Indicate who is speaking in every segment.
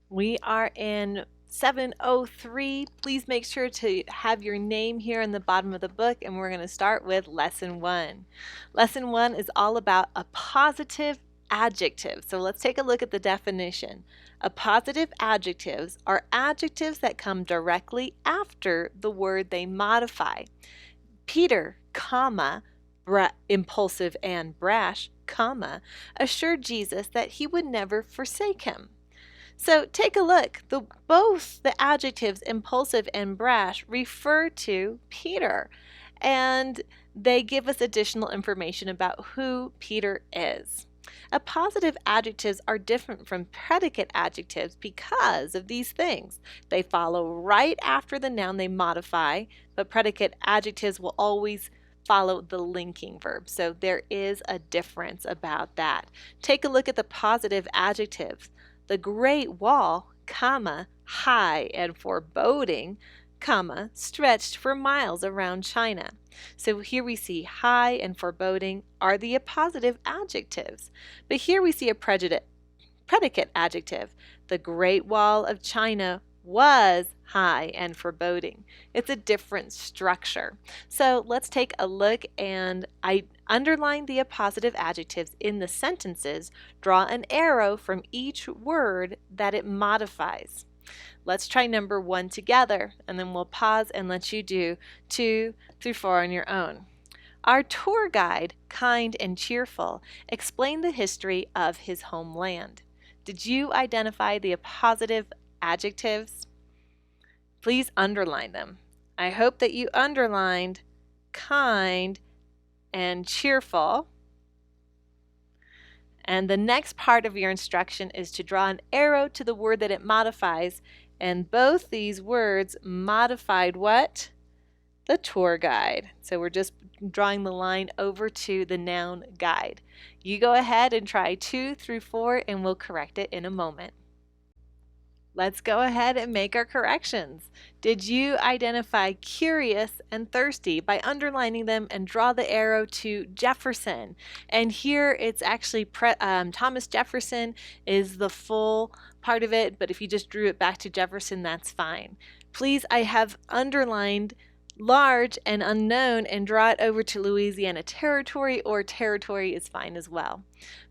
Speaker 1: We are in 703. Please make sure to have your name here in the bottom of the book, and we're going to start with Lesson 1. Lesson 1 is all about appositive adjectives. So let's take a look at the definition. Appositive adjectives are adjectives that come directly after the word they modify. Peter, comma, impulsive and brash, comma, assured Jesus that he would never forsake him. So take a look. Both the adjectives impulsive and brash refer to Peter, and they give us additional information about who Peter is. Appositive adjectives are different from predicate adjectives because of these things. They follow right after the noun they modify, but predicate adjectives will always follow the linking verb. So there is a difference about that. Take a look at the positive adjectives. The Great Wall, comma, high and foreboding, comma, stretched for miles around China. So here we see high and foreboding are the appositive adjectives. But here we see a predicate adjective. The Great Wall of China was high and foreboding. It's a different structure. So let's take a look, and I underline the appositive adjectives in the sentences. Draw an arrow from each word that it modifies. Let's try number 1 together, and then we'll pause and let you do 2 through 4 on your own. Our tour guide, kind and cheerful, explained the history of his homeland. Did you identify the appositive adjectives? Please underline them. I hope that you underlined kind and cheerful. And the next part of your instruction is to draw an arrow to the word that it modifies, and both these words modified what? The tour guide. So we're just drawing the line over to the noun guide. You go ahead and try 2 through 4, and we'll correct it in a moment. Let's go ahead and make our corrections. Did you identify curious and thirsty by underlining them and draw the arrow to Jefferson? And here it's actually Thomas Jefferson is the full part of it, but if you just drew it back to Jefferson, that's fine. Please, I have underlined large and unknown and draw it over to Louisiana Territory, or territory is fine as well.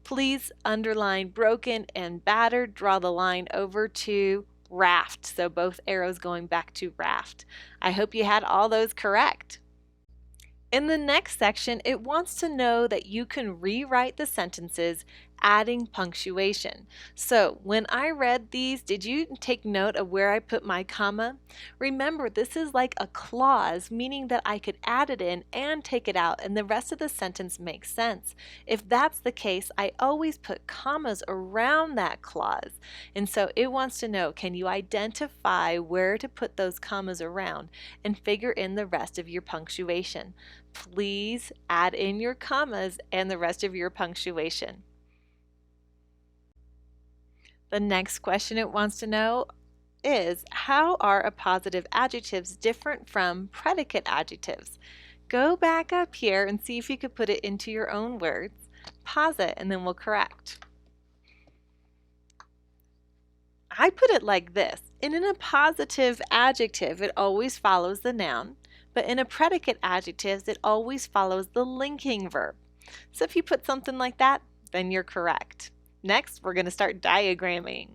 Speaker 1: Please underline broken and battered, draw the line over to raft, so both arrows going back to raft. I hope you had all those correct. In the next section, it wants to know that you can rewrite the sentences adding punctuation. So when I read these, did you take note of where I put my comma? Remember, this is like a clause, meaning that I could add it in and take it out, and the rest of the sentence makes sense. If that's the case, I always put commas around that clause. And so it wants to know, can you identify where to put those commas around and figure in the rest of your punctuation? Please add in your commas and the rest of your punctuation. The next question it wants to know is, how are appositive adjectives different from predicate adjectives? Go back up here and see if you could put it into your own words. Pause it, and then we'll correct. I put it like this. In an appositive adjective, it always follows the noun, but in a predicate adjective, it always follows the linking verb. So if you put something like that, then you're correct. Next, we're going to start diagramming.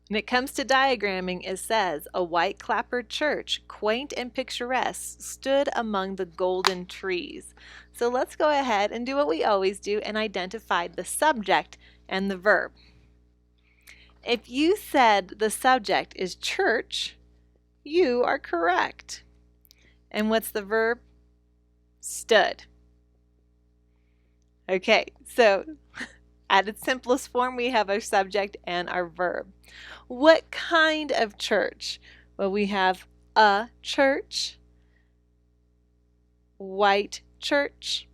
Speaker 1: When it comes to diagramming, it says, a white clapboard church, quaint and picturesque, stood among the golden trees. So let's go ahead and do what we always do and identify the subject and the verb. If you said the subject is church, you are correct. And what's the verb? Stood. Okay, so at its simplest form, we have our subject and our verb. What kind of church? Well, we have a church, white church,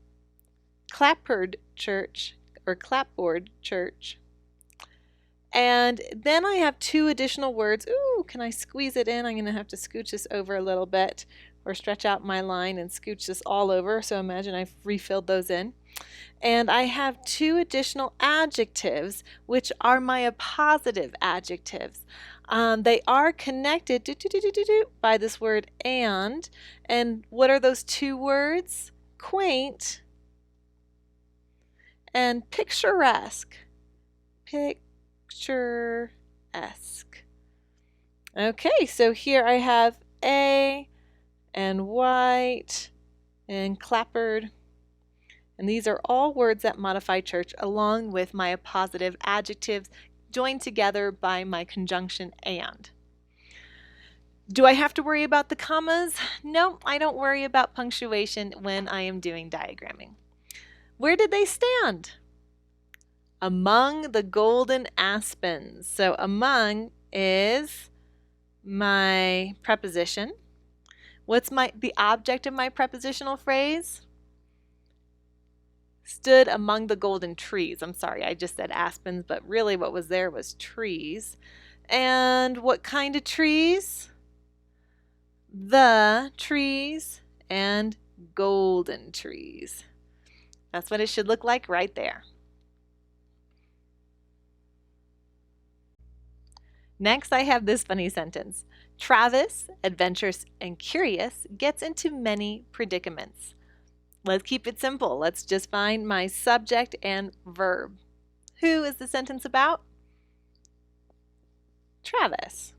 Speaker 1: clapboard church, or clapboard church. And then I have 2 additional words. Ooh, can I squeeze it in? I'm going to have to scooch this over a little bit, or stretch out my line and scooch this all over. So imagine I've refilled those in. And I have two additional adjectives, which are my appositive adjectives. They are connected by this word and. And what are those two words? Quaint and picturesque. Picturesque. Okay, so here I have a and white and clappered. And these are all words that modify church along with my appositive adjectives joined together by my conjunction and. Do I have to worry about the commas? No, I don't worry about punctuation when I am doing diagramming. Where did they stand? Among the golden aspens. So among is my preposition. What's the object of my prepositional phrase? Stood among the golden trees. I'm sorry, I just said aspens, but really what was there was trees. And what kind of trees? The trees and golden trees. That's what it should look like right there. Next, I have this funny sentence. Travis, adventurous and curious, gets into many predicaments. Let's keep it simple. Let's just find my subject and verb. Who is the sentence about? Travis.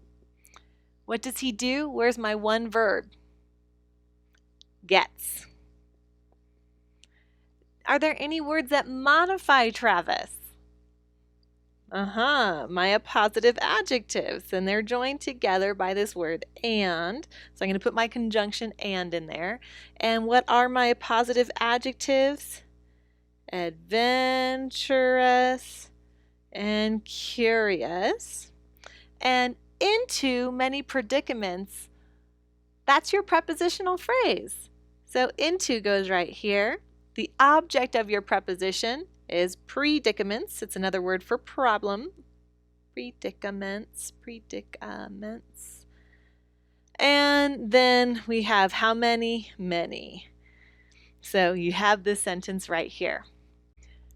Speaker 1: What does he do? Where's my one verb? Gets. Are there any words that modify Travis? My appositive adjectives, and they're joined together by this word and. So I'm going to put my conjunction and in there. And what are my appositive adjectives? Adventurous and curious. And into many predicaments, that's your prepositional phrase. So into goes right here. The object of your preposition is predicaments. It's another word for problem. Predicaments. And then we have how many? Many. So you have this sentence right here.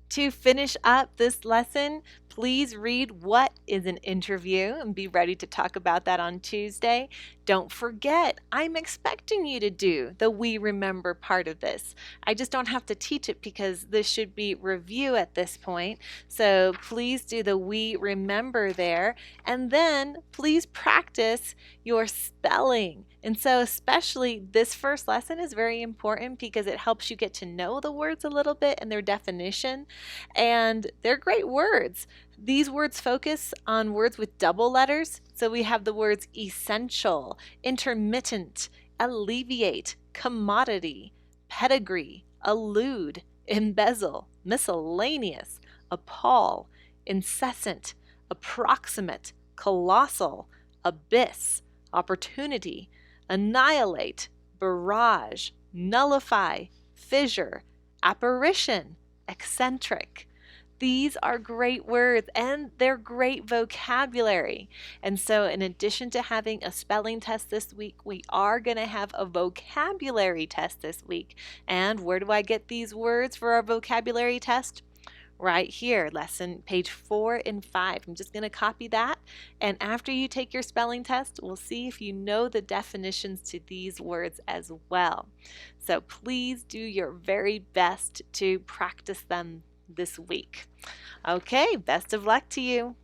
Speaker 1: To finish up this lesson, please read What is an Interview and be ready to talk about that on Tuesday. Don't forget, I'm expecting you to do the We Remember part of this. I just don't have to teach it because this should be review at this point. So please do the We Remember there, and then please practice your spelling. And so especially this first lesson is very important because it helps you get to know the words a little bit and their definition. And they're great words. These words focus on words with double letters. So we have the words essential, intermittent, alleviate, commodity, pedigree, allude, embezzle, miscellaneous, appall, incessant, approximate, colossal, abyss, opportunity, annihilate, barrage, nullify, fissure, apparition, eccentric. These are great words and they're great vocabulary. And so in addition to having a spelling test this week, we are going to have a vocabulary test this week. And where do I get these words for our vocabulary test? Right here, lesson page 4 and 5. I'm just going to copy that. And after you take your spelling test, we'll see if you know the definitions to these words as well. So please do your very best to practice them this week. Okay, best of luck to you.